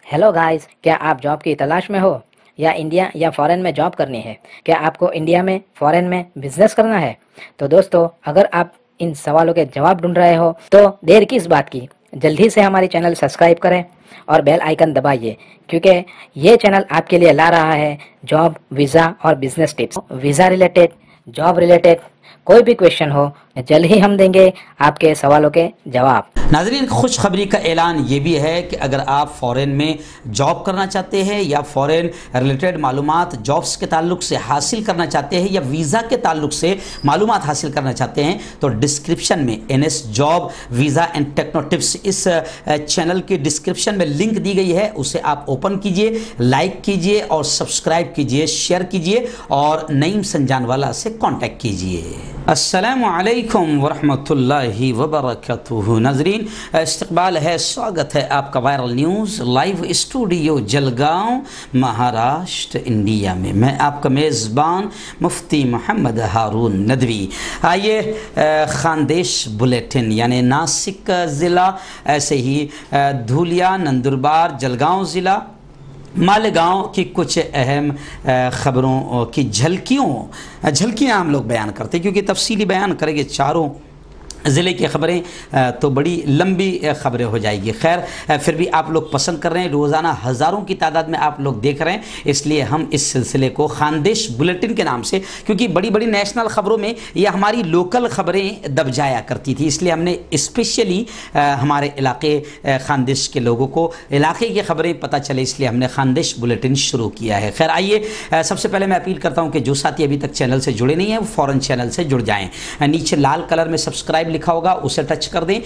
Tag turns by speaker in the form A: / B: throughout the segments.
A: Hello guys, क्या आप job की तलाश में हो या इंडिया या फॉरेन में जॉब करनी है? क्या आपको इंडिया में फॉरेन में बिजनेस करना है? तो दोस्तों, अगर आप इन सवालों के जवाब ढूंढ रहे हो तो देर किस बात की, जल्दी से हमारी चैनल सब्सक्राइब करें और बेल आइकन दबाइए, क्योंकि ये चैनल आपके लिए ला रहा है जॉब, वीज़ा और business tips. Visa related, job related कोई भी क्वेश्चन हो, जल्द ही हम देंगे आपके सवालों के जवाब।
B: नाजरीन, खुशखबरी का ऐलान ये भी है कि अगर आप फ़ॉरेन में जॉब करना चाहते हैं या फ़ॉरेन रिलेटेड मालूमात जॉब्स के ताल्लुक से हासिल करना चाहते हैं या वीज़ा के ताल्लुक से मालूमात हासिल करना चाहते हैं तो डिस्क्रिप्शन में NS job visa and techno tips इस चैनल की डिस्क्रिप्शन में लिंक दी गई है। उसे आप ओपन कीजिए, लाइक कीजिए और सब्सक्राइब कीजिए, शेयर कीजिए और नईम संजानवाला से कॉन्टैक्ट कीजिए। अस्सलामु अलैकुम वरहमतुल्लाहि वबरकातुहू। नाज़रीन, इस्तकबाल है, स्वागत है आपका viral news live studio Jalgaon, Maharashtra, India में। मैं आपका मेज़बान मुफ्ती मोहम्मद हारून नदवी। आइए खानदेश बुलेटिन यानी नासिक ज़िला, ऐसे ही धुलिया, नंदुरबार, जलगांव ज़िला, मालेगांव की कुछ अहम ख़बरों की झलकियाँ हम लोग बयान करते हैं, क्योंकि तफसीली बयान करेंगे चारों ज़िले की ख़बरें तो बड़ी लंबी ख़बरें हो जाएगी। खैर, फिर भी आप लोग पसंद कर रहे हैं, रोज़ाना हज़ारों की तादाद में आप लोग देख रहे हैं, इसलिए हम इस सिलसिले को खानदेश बुलेटिन के नाम से, क्योंकि बड़ी बड़ी नेशनल ख़बरों में यह हमारी लोकल ख़बरें दब जाया करती थी, इसलिए हमने स्पेशली हमारे इलाके खानदेश के लोगों को इलाके की ख़बरें पता चले, इसलिए हमने खानदेश बुलेटिन शुरू किया है। खैर, आइए सबसे पहले मैं अपील करता हूँ कि जो साथी अभी तक चैनल से जुड़े नहीं हैं वो फ़ौरन चैनल से जुड़ जाएँ। नीचे लाल कलर में सब्सक्राइब लिखा होगा, उसे टच कर दें,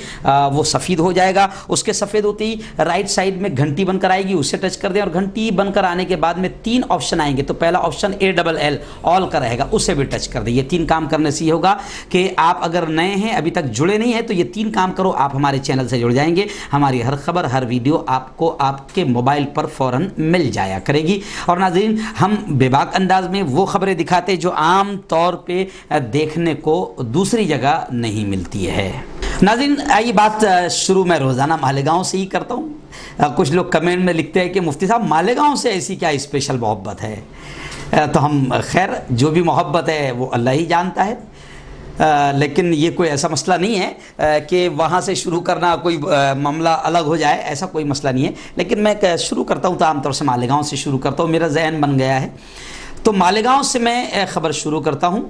B: वो सफ़ेद हो जाएगा। उसके सफ़ेद होते ही राइट साइड में घंटी बनकर आएगी, उसे टच कर दें और घंटी बनकर आने के बाद में 3 ऑप्शन आएंगे। तो पहला ऑप्शन ALL ऑल का रहेगा, उसे भी टच कर दें। ये 3 काम करने से ये होगा कि आप अगर नए हैं, अभी तक जुड़े नहीं हैं, तो ये 3 काम करो, आप हमारे चैनल से जुड़ जाएंगे। हमारी हर खबर, हर वीडियो आपको आपके मोबाइल पर फ़ौरन मिल जाया करेगी। और नाज़रीन, हम बेबाक अंदाज में वो खबरें दिखाते जो आम तौर पर देखने को दूसरी जगह नहीं मिलती है। नाज़रीन, आइए बात शुरू मैं रोज़ाना मालेगांव से ही करता हूँ। कुछ लोग कमेंट में लिखते हैं कि मुफ्ती साहब, मालेगांव से ऐसी क्या स्पेशल मोहब्बत है? तो हम खैर, जो भी मोहब्बत है वो अल्लाह ही जानता है, लेकिन ये कोई ऐसा मसला नहीं है कि वहाँ से शुरू करना कोई मामला अलग हो जाए, ऐसा कोई मसला नहीं है। लेकिन मैं शुरू करता हूँ तो आमतौर से मालेगांव से शुरू करता हूँ, मेरा जहन बन गया है। तो मालेगांव से मैं ख़बर शुरू करता हूं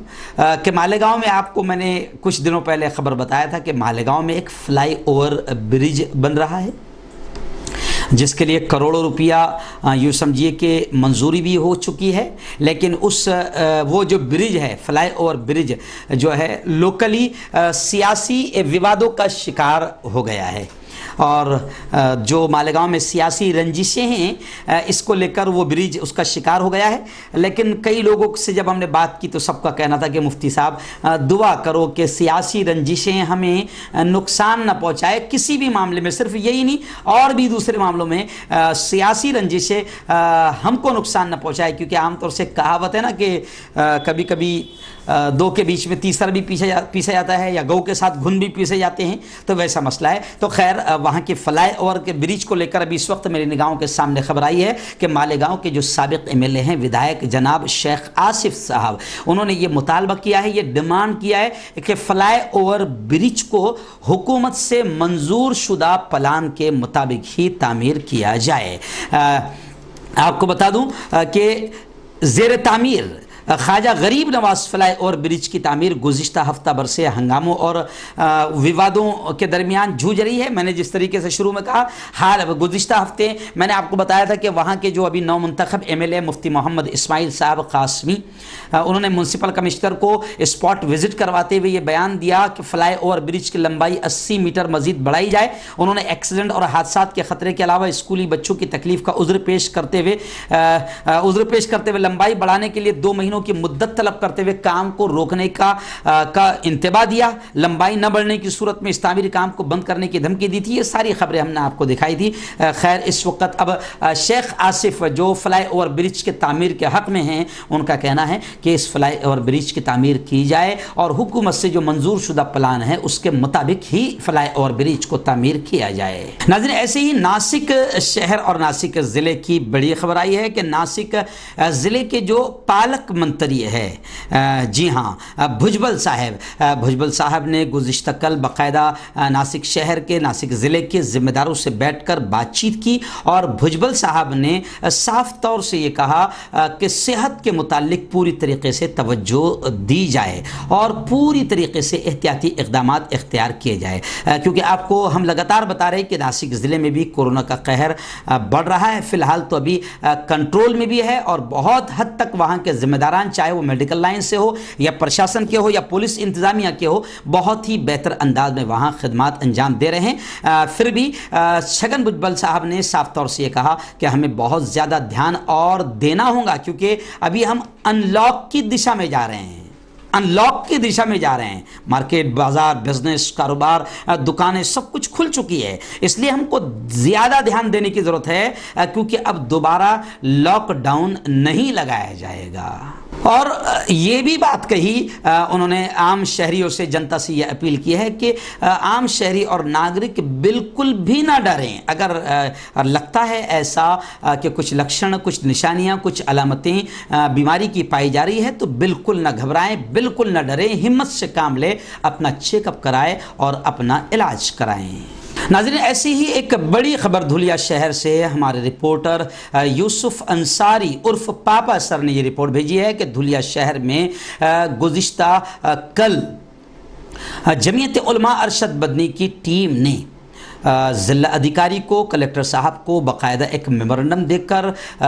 B: कि मालेगांव में आपको मैंने कुछ दिनों पहले ख़बर बताया था कि मालेगांव में एक फ्लाईओवर ब्रिज बन रहा है, जिसके लिए करोड़ों रुपया यूँ समझिए कि मंजूरी भी हो चुकी है। लेकिन वो जो ब्रिज है, फ्लाईओवर ब्रिज जो है, लोकली सियासी विवादों का शिकार हो गया है। और जो मालेगांव में सियासी रंजिशें हैं, इसको लेकर वो ब्रिज उसका शिकार हो गया है। लेकिन कई लोगों से जब हमने बात की तो सबका कहना था कि मुफ्ती साहब, दुआ करो कि सियासी रंजिशें हमें नुकसान न पहुंचाए किसी भी मामले में, सिर्फ यही नहीं और भी दूसरे मामलों में सियासी रंजिशें हमको नुकसान न पहुंचाए। क्योंकि आमतौर से कहावत है ना कि कभी कभी दो के बीच में तीसरा भी पीसा जाता है, या गऊ के साथ घुन भी पीसे जाते हैं, तो वैसा मसला है। तो खैर, वहाँ के फ्लाईओवर के ब्रिज को लेकर अभी इस वक्त मेरी निगाहों के सामने खबर आई है कि मालेगांव के जो साबिक MLA हैं, विधायक जनाब शेख आसिफ साहब, उन्होंने ये मुतालबा किया है, ये डिमांड किया है कि फ्लाईओवर ब्रिज को हुकूमत से मंजूर शुदा प्लान के मुताबिक ही तामीर किया जाए। आपको बता दूं कि ज़ेर तामीर ख्वाजा गरीब नवाज फ्लाईओवर ब्रिज की तामीर गुज़िश्ता हफ्ता भर से हंगामों और विवादों के दरमियान जूझ रही है। मैंने जिस तरीके से शुरू में कहा, गुज़िश्ता हफ्ते मैंने आपको बताया था कि वहाँ के जो अभी नवमुंतखब MLA मुफ्ती मोहम्मद इस्माइल साहब कासमी, उन्होंने म्यूनसिपल कमिश्नर को स्पॉट विजिट करवाते हुए ये बयान दिया कि फ्लाईओवर ब्रिज की लंबाई 80 मीटर मजीद बढ़ाई जाए। उन्होंने एक्सीडेंट और हादसा के ख़तरे के अलावा स्कूली बच्चों की तकलीफ का उज़्र पेश करते हुए लंबाई बढ़ाने के लिए 2 महीनों दिनों की मुद्दत तलब करते हुए काम को रोकने का इंतबा दिया, लंबाई न बढ़ने की सूरत में इस तामीरी काम को बंद करने की धमकी दी थी। ये सारी खबरें हमने आपको दिखाई थी। खैर इस वक्त अब शेख आसिफ जो फ्लाई ओवर ब्रिज के तामीर के हक में हैं, उनका कहना है कि इस फ्लाई ओवर ब्रिज की तामीर की जाए और हुकूमत से जो मंजूर शुदा प्लान है उसके मुताबिक ही फ्लाई ओवर ब्रिज को तामीर किया जाए। नाज़रीन, ऐसे ही नासिक शहर और नासिक ज़िले की बड़ी खबर आई है कि नासिक ज़िले के जो पालक मंत्री है, जी हाँ, भुजबल साहब ने गुज़िश्ता कल बाकायदा नासिक शहर के, नासिक ज़िले के ज़िम्मेदारों से बैठकर बातचीत की और भुजबल साहब ने साफ तौर से ये कहा कि सेहत के मुतालिक पूरी तरीके से तवज्जो दी जाए और पूरी तरीके से एहतियाती इक़दामात इख्तियार किए जाए, क्योंकि आपको हम लगातार बता रहे हैं कि नासिक ज़िले में भी कोरोना का कहर बढ़ रहा है। फ़िलहाल तो अभी कंट्रोल में भी है और बहुत हद तक वहाँ के ज़िम्मेदारान, चाहे वो मेडिकल लाइन से हो या प्रशासन के हो या पुलिस इंतज़ामिया के हो, बहुत ही बेहतर अंदाज में वहाँ खिदमात अंजाम दे रहे हैं। फिर भी छगन भुजबल साहब ने साफ तौर से ये कहा कि हमें बहुत ज़्यादा ध्यान और देना होगा, क्योंकि अभी हम अनलॉक की दिशा में जा रहे हैं, अनलॉक की दिशा में जा रहे हैं। मार्केट, बाजार, बिजनेस, कारोबार, दुकानें सब कुछ खुल चुकी है, इसलिए हमको ज़्यादा ध्यान देने की ज़रूरत है, क्योंकि अब दोबारा लॉकडाउन नहीं लगाया जाएगा। और ये भी बात कही उन्होंने आम शहरियों से, जनता से ये अपील की है कि आम शहरी और नागरिक बिल्कुल भी ना डरें। अगर लगता है ऐसा कि कुछ लक्षण, कुछ निशानियां, कुछ अलामतें बीमारी की पाई जा रही है तो बिल्कुल ना घबराएं, बिल्कुल ना डरें, हिम्मत से काम लें, अपना चेकअप कराएं और अपना इलाज कराएं। नाज़रीन, ऐसी ही एक बड़ी खबर धुलिया शहर से हमारे रिपोर्टर यूसुफ अंसारी उर्फ पापा सर ने ये रिपोर्ट भेजी है कि धुलिया शहर में गुज़िश्ता कल जमीयत उलमा अरशद बदनी की टीम ने ज़िला अधिकारी को, कलेक्टर साहब को बाकायदा एक मेमोरेंडम देकर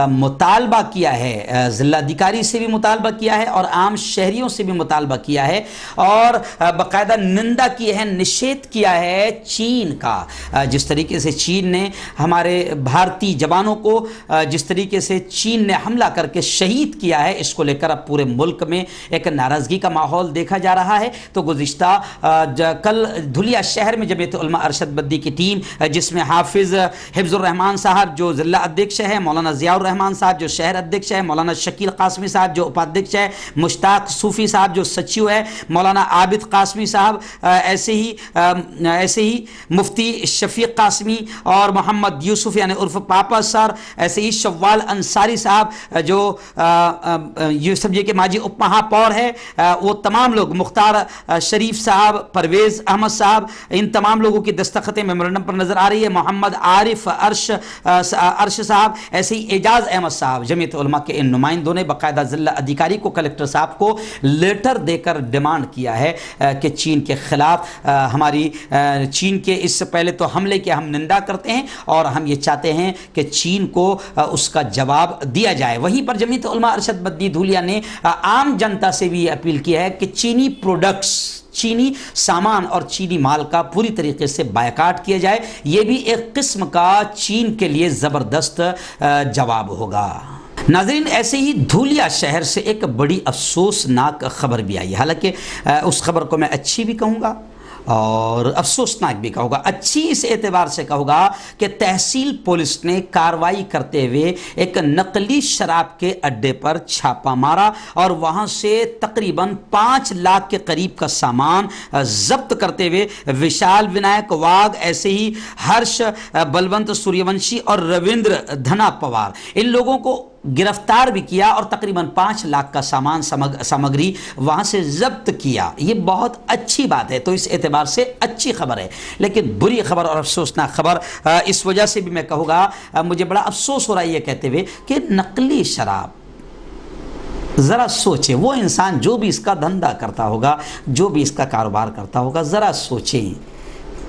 B: मुतालबा किया है, ज़िला अधिकारी से भी मुतालबा किया है और आम शहरियों से भी मुतालबा किया है और बाकायदा निंदा की है, निषेध किया है चीन का। जिस तरीके से चीन ने हमारे भारतीय जवानों को, जिस तरीके से चीन ने हमला करके शहीद किया है, इसको लेकर अब पूरे मुल्क में एक नाराज़गी का माहौल देखा जा रहा है। तो गुज़िश्ता कल धुलिया शहर में जमीयत उलमा अरशद बदनी की टीम, जिसमें हाफिज हिफ्जुर रहमान साहब जो जिला अध्यक्ष है, मौलाना ज़ियाउर रहमान साहब जो शहर अध्यक्ष है, मौलाना शकील कासमी साहब जो उपाध्यक्ष है, मुश्ताक सूफ़ी साहब जो सचिव है, मौलाना आबिद कासमी साहब, ऐसे ही मुफ्ती शफीक कासमी और मोहम्मद यूसुफ यानी उर्फ पापा सर, ऐसे ही शव्वाल अंसारी साहब जो ये समझिए कि माजी उप महापौर है, वो तमाम लोग, मुख्तार शरीफ साहब, परवेज़ अहमद साहब, इन तमाम लोगों की दस्तखतें मेमोरेंडम पर नजर आ रही है। मोहम्मद आरिफ अर्श साहब, ऐसे ही एजाज अहमद साहब, जमीयत उलमा के इन नुमाइंदों ने बाकायदा जिला अधिकारी को, कलेक्टर साहब को लेटर देकर डिमांड किया है कि चीन के खिलाफ हमारी, चीन के इससे पहले तो हमले की हम निंदा करते हैं और हम ये चाहते हैं कि चीन को उसका जवाब दिया जाए। वहीं पर जमीयत उलमा अरशद बदनी धुलिया ने आम जनता से भी अपील की है कि चीनी प्रोडक्ट्स, चीनी सामान और चीनी माल का पूरी तरीके से बायकाट किया जाए। यह भी एक किस्म का चीन के लिए ज़बरदस्त जवाब होगा। नाज़रीन, ऐसे ही धुलिया शहर से एक बड़ी अफसोसनाक खबर भी आई। हालांकि उस खबर को मैं अच्छी भी कहूँगा और अफसोसनाक भी कहूँगा। अच्छी इस एतबार से कहूँगा कि तहसील पुलिस ने कार्रवाई करते हुए एक नकली शराब के अड्डे पर छापा मारा और वहाँ से तकरीबन 5 लाख के करीब का सामान जब्त करते हुए विशाल विनायक वाघ, ऐसे ही हर्ष, बलवंत सूर्यवंशी और रविंद्र धना पवार, इन लोगों को गिरफ्तार भी किया और तकरीबन 5 लाख का सामान सामग्री वहाँ से जब्त किया। ये बहुत अच्छी बात है, तो इस एतबार से अच्छी खबर है। लेकिन बुरी खबर और अफसोसनाक खबर इस वजह से भी मैं कहूँगा, मुझे बड़ा अफसोस हो रहा है ये कहते हुए कि नकली शराब, ज़रा सोचें, वो इंसान जो भी इसका धंधा करता होगा, जो भी इसका कारोबार करता होगा, ज़रा सोचें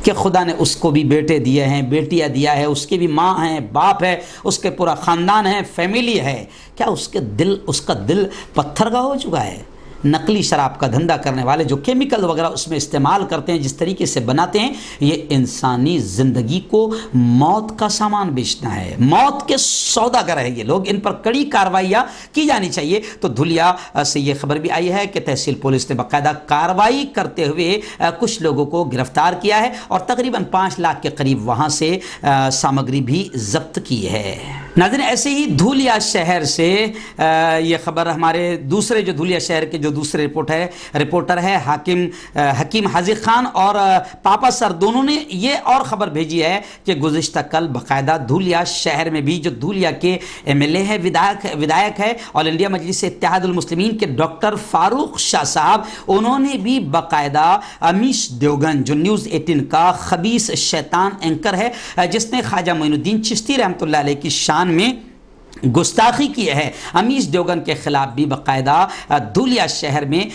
B: कि खुदा ने उसको भी बेटे दिए हैं, बेटियां दिया है, उसकी भी माँ है, बाप है, उसके पूरा ख़ानदान है, फैमिली है। क्या उसका दिल पत्थर का हो चुका है? नकली शराब का धंधा करने वाले जो केमिकल वगैरह उसमें इस्तेमाल करते हैं, जिस तरीके से बनाते हैं, ये इंसानी ज़िंदगी को मौत का सामान बेचना है, मौत के सौदागर है ये लोग। इन पर कड़ी कार्रवाइयाँ की जानी चाहिए। तो धुलिया से ये खबर भी आई है कि तहसील पुलिस ने बाकायदा कार्रवाई करते हुए कुछ लोगों को गिरफ्तार किया है और तकरीबन 5 लाख के करीब वहाँ से सामग्री भी जब्त की है। नाज़रीन, ऐसे ही धुलिया शहर से ये खबर हमारे दूसरे जो धुलिया शहर के जो दूसरे रिपोर्टर है हकीम हाजी खान और पापा सर, दोनों ने ये और ख़बर भेजी है कि गुज़िश्ता कल बाकायदा धुलिया शहर में भी जो धुलिया के MLA है, विधायक है ऑल इंडिया मजलिस इत्तेहादुल मुस्लिमीन के डॉक्टर फारूक शाह साहब, उन्होंने भी बाकायदा अमीश देवगन जो न्यूज़ 18 का खबीस शैतान एंकर है, जिसने ख्वाजा मोइनुद्दीन चिश्ती रहमतुल्लाह अलैह की शान में गुस्ताखी की है, अमीश देवगन के खिलाफ भी बाकायदा धुलिया शहर में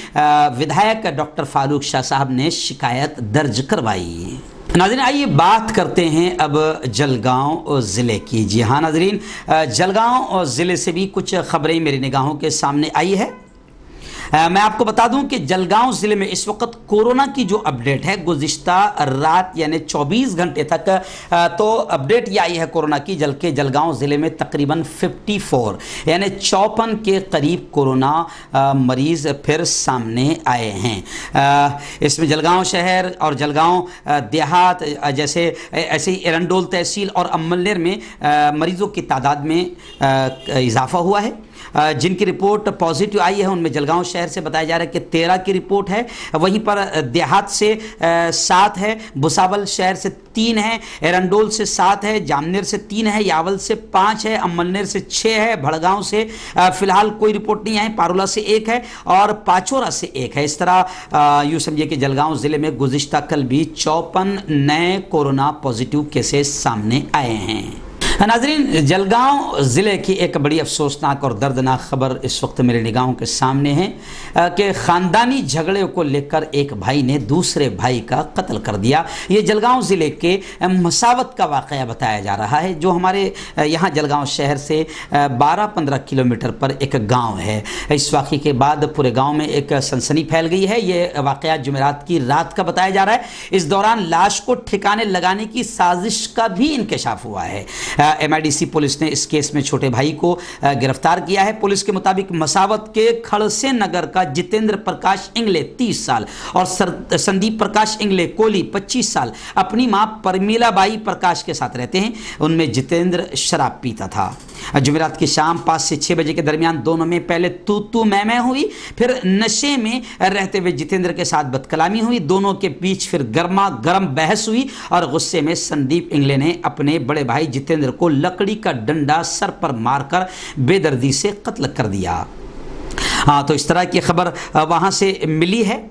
B: विधायक डॉक्टर फारूक शाह साहब ने शिकायत दर्ज करवाई। नाज़रीन, आइए बात करते हैं अब जलगांव ज़िले की। जी हाँ नाज़रीन, जलगांव ज़िले से भी कुछ खबरें मेरी निगाहों के सामने आई है। मैं आपको बता दूं कि जलगांव ज़िले में इस वक्त कोरोना की जो अपडेट है गुज़िश्ता रात यानी 24 घंटे तक तो अपडेट ये आई है कोरोना की जलगांव ज़िले में तकरीबन 54 यानी 54 के करीब कोरोना मरीज़ फिर सामने आए हैं। इसमें जलगांव शहर और जलगांव देहात जैसे ऐसे ही एरंडोल तहसील और अमलनेर में मरीज़ों की तादाद में इजाफा हुआ है। जिनकी रिपोर्ट पॉजिटिव आई है उनमें जलगांव शहर से बताया जा रहा है कि 13 की रिपोर्ट है, वहीं पर देहात से 7 है, भुसावल शहर से 3 है, एरंडोल से 7 है, जामनेर से 3 है, यावल से 5 है, अमलनेर से 6 है, भड़गांव से फिलहाल कोई रिपोर्ट नहीं है, पारुला से 1 है और पाचोरा से 1 है। इस तरह यूँ समझिए कि जलगांव ज़िले में गुज़िश्ता कल भी 54 नए कोरोना पॉजिटिव केसेस सामने आए हैं। नाज़रीन, जलगांव ज़िले की एक बड़ी अफसोसनाक और दर्दनाक खबर इस वक्त मेरे निगाहों के सामने है कि ख़ानदानी झगड़े को लेकर एक भाई ने दूसरे भाई का कत्ल कर दिया। ये जलगांव ज़िले के मसावत का वाक़या बताया जा रहा है, जो हमारे यहाँ जलगांव शहर से 12-15 किलोमीटर पर एक गाँव है। इस वाक़े के बाद पूरे गाँव में एक सनसनी फैल गई है। ये वाक़या जुमेरात की रात का बताया जा रहा है। इस दौरान लाश को ठिकाने लगाने की साजिश का भी इंकशाफ हुआ है। MIDC पुलिस ने इस केस में छोटे भाई को गिरफ्तार किया है। पुलिस के मुताबिक मसावत के खड़से नगर का जितेंद्र प्रकाश इंगले 30 साल और संदीप प्रकाश इंगले कोली 25 साल अपनी मां परमीला बाई प्रकाश के साथ रहते हैं। उनमें जितेंद्र शराब पीता था। जुमेरात की शाम 5 से 6 बजे के दरमियान दोनों में पहले तू मैं हुई, फिर नशे में रहते हुए जितेंद्र के साथ बदकलामी हुई। दोनों के बीच फिर गर्मा गर्म बहस हुई और गुस्से में संदीप इंगले ने अपने बड़े भाई जितेंद्र को लकड़ी का डंडा सर पर मारकर बेदर्दी से कत्ल कर दिया। हाँ, तो इस तरह की खबर वहाँ से मिली है।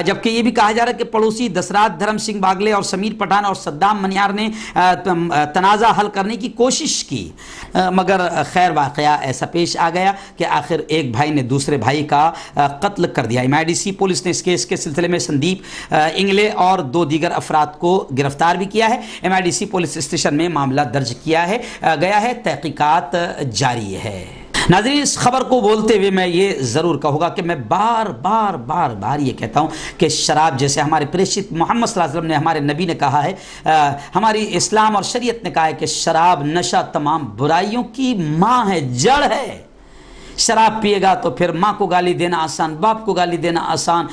B: जबकि ये भी कहा जा रहा है कि पड़ोसी दशरात धर्म सिंह बागले और समीर पठान और सद्दाम मनियार ने तनाज़ा हल करने की कोशिश की, मगर खैर वाक़या ऐसा पेश आ गया कि आखिर एक भाई ने दूसरे भाई का कत्ल कर दिया। MIDC पुलिस ने इस केस के सिलसिले में संदीप इंगले और 2 दीगर अफराद को गिरफ्तार भी किया है। MIDC पुलिस स्टेशन में मामला दर्ज किया गया है, तहकीकात जारी है। नाज़रीन, इस खबर को बोलते हुए मैं ये ज़रूर कहूँगा कि मैं बार ये कहता हूँ कि शराब, जैसे हमारे प्रेषित मोहम्मद सल्लल्लाहु अलैहि वसल्लम ने, हमारे नबी ने कहा है, हमारी इस्लाम और शरीयत ने कहा है कि शराब नशा तमाम बुराइयों की माँ है, जड़ है। शराब पिएगा तो फिर माँ को गाली देना आसान, बाप को गाली देना आसान,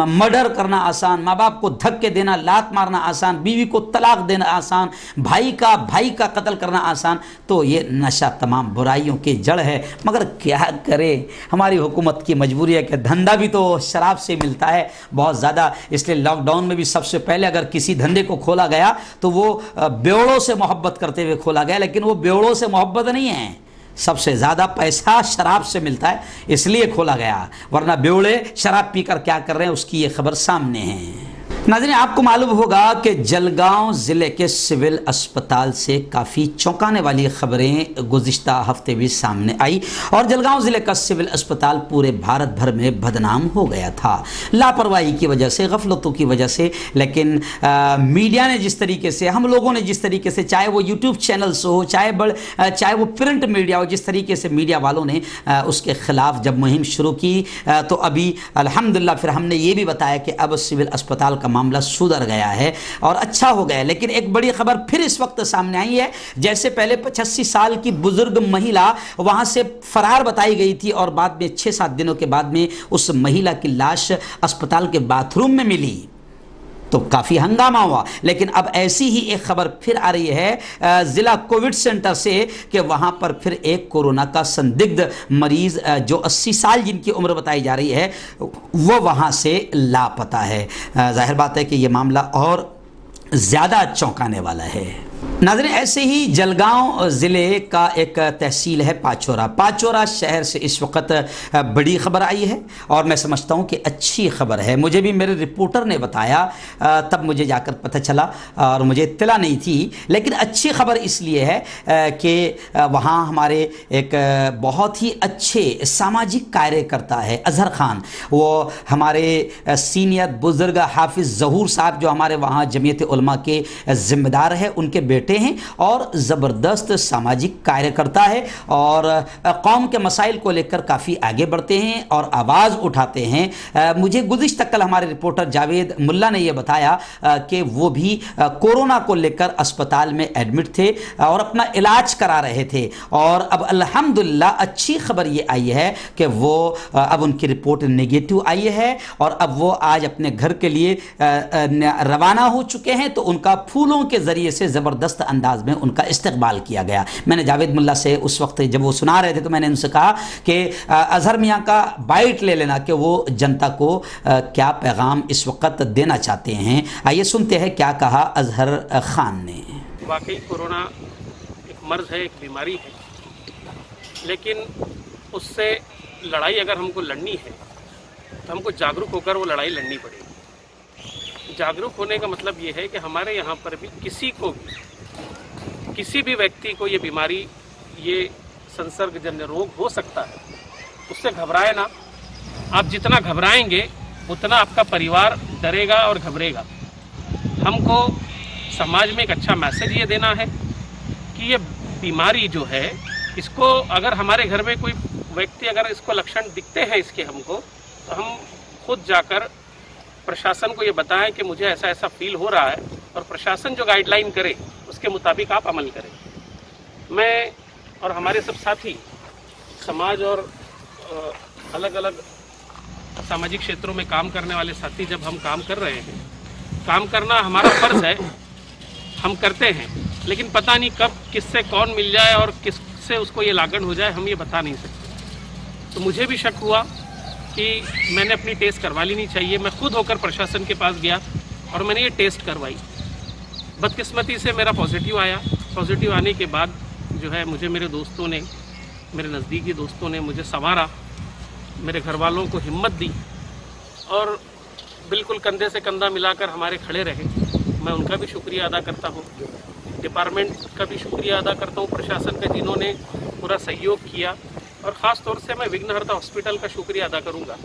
B: मर्डर करना आसान, माँ बाप को धक्के देना, लात मारना आसान, बीवी को तलाक देना आसान, भाई का कत्ल करना आसान। तो ये नशा तमाम बुराइयों की जड़ है। मगर क्या करे, हमारी हुकूमत की मजबूरी है कि धंधा भी तो शराब से मिलता है बहुत ज़्यादा। इसलिए लॉकडाउन में भी सबसे पहले अगर किसी धंधे को खोला गया तो वो बेवड़ों से मोहब्बत करते हुए खोला गया, लेकिन वो बेवड़ों से मोहब्बत नहीं है, सबसे ज़्यादा पैसा शराब से मिलता है, इसलिए खोला गया। वरना बेवड़े शराब पीकर क्या कर रहे हैं उसकी ये खबर सामने है। नाज़रीन, आपको मालूम होगा कि जलगांव ज़िले के सिविल अस्पताल से काफ़ी चौंकाने वाली खबरें गुज़िश्ता हफ्ते भी सामने आई और जलगांव ज़िले का सिविल अस्पताल पूरे भारत भर में बदनाम हो गया था लापरवाही की वजह से, गफलतों की वजह से। लेकिन मीडिया ने जिस तरीके से, हम लोगों ने जिस तरीके से, चाहे वो यूट्यूब चैनल्स हो, चाहे वो प्रिंट मीडिया हो, जिस तरीके से मीडिया वालों ने उसके ख़िलाफ़ जब मुहिम शुरू की तो अभी अल्हम्दुलिल्लाह फिर हमने ये भी बताया कि अब सिविल अस्पताल का मामला सुधर गया है और अच्छा हो गया है। लेकिन एक बड़ी खबर फिर इस वक्त सामने आई है। जैसे पहले 85 साल की बुजुर्ग महिला वहां से फरार बताई गई थी और बाद में 6-7 दिनों के बाद में उस महिला की लाश अस्पताल के बाथरूम में मिली तो काफ़ी हंगामा हुआ। लेकिन अब ऐसी ही एक खबर फिर आ रही है ज़िला कोविड सेंटर से कि वहाँ पर फिर एक कोरोना का संदिग्ध मरीज़ जो 80 साल जिनकी उम्र बताई जा रही है वो वहाँ से लापता है। जाहिर बात है कि ये मामला और ज़्यादा चौंकाने वाला है। नाज़रीन, ऐसे ही जलगांव ज़िले का एक तहसील है पाचोरा शहर से इस वक्त बड़ी खबर आई है और मैं समझता हूँ कि अच्छी खबर है। मुझे भी मेरे रिपोर्टर ने बताया, तब मुझे जाकर पता चला और मुझे इत्तला नहीं थी। लेकिन अच्छी खबर इसलिए है कि वहाँ हमारे एक बहुत ही अच्छे सामाजिक कार्यकर्ता है अज़हर ख़ान, वो हमारे सीनियर बुज़ुर्ग हाफिज़ ज़हूर साहब जो हमारे वहाँ जमीयत उलमा के ज़िम्मेदार है, उनके बेटे हैं और ज़बरदस्त सामाजिक कार्यकर्ता है और कौम के मसाइल को लेकर काफ़ी आगे बढ़ते हैं और आवाज़ उठाते हैं। मुझे गुज़िश्ता कल हमारे रिपोर्टर जावेद मुल्ला ने यह बताया कि वो भी कोरोना को लेकर अस्पताल में एडमिट थे और अपना इलाज करा रहे थे और अब अल्हम्दुलिल्लाह अच्छी खबर ये आई है कि वो अब उनकी रिपोर्ट नेगेटिव आई है और अब वो आज अपने घर के लिए रवाना हो चुके हैं। तो उनका फूलों के ज़रिए से ज़बरदस्त अंदाज में उनका इस्तकबाल किया गया। मैंने जावेद मुल्ला से उस वक्त जब वो सुना रहे थे तो मैंने उनसे कहा कि अज़हर मियाँ का बाइट ले लेना कि वो जनता को क्या पैगाम इस वक्त देना चाहते हैं। आइए सुनते हैं क्या कहा अज़हर ख़ान ने।
C: वाकई कोरोना एक मर्ज़ है, एक बीमारी है, लेकिन उससे लड़ाई अगर हमको लड़नी है तो हमको जागरूक होकर वो लड़ाई लड़नी पड़ेगी। जागरूक होने का मतलब ये है कि हमारे यहाँ पर भी किसी भी व्यक्ति को ये बीमारी, ये संसर्गजन्य रोग हो सकता है, उससे घबराए ना। आप जितना घबराएंगे उतना आपका परिवार डरेगा और घबरेगा। हमको समाज में एक अच्छा मैसेज ये देना है कि ये बीमारी जो है, इसको अगर हमारे घर में कोई व्यक्ति अगर इसको लक्षण दिखते हैं इसके हमको, तो हम खुद जाकर प्रशासन को ये बताएं कि मुझे ऐसा ऐसा फील हो रहा है और प्रशासन जो गाइडलाइन करे उसके मुताबिक आप अमल करें। मैं और हमारे सब साथी समाज और अलग अलग सामाजिक क्षेत्रों में काम करने वाले साथी जब हम काम कर रहे हैं, काम करना हमारा फर्ज है, हम करते हैं, लेकिन पता नहीं कब किससे कौन मिल जाए और किससे उसको ये लागण हो जाए, हम ये बता नहीं सकते। तो मुझे भी शक हुआ कि मैंने अपनी टेस्ट करवा लेनी चाहिए। मैं खुद होकर प्रशासन के पास गया और मैंने ये टेस्ट करवाई। बदकिस्मती से मेरा पॉजिटिव आया। पॉजिटिव आने के बाद जो है मुझे मेरे दोस्तों ने, मेरे नज़दीकी दोस्तों ने मुझे संवारा, मेरे घर वालों को हिम्मत दी और बिल्कुल कंधे से कंधा मिलाकर हमारे खड़े रहे। मैं उनका भी शुक्रिया अदा करता हूँ, डिपार्टमेंट का भी शुक्रिया अदा करता हूँ, प्रशासन का जिन्होंने पूरा सहयोग किया, और ख़ास तौर से मैं विघ्नहर्ता हॉस्पिटल का शुक्रिया अदा करूँगा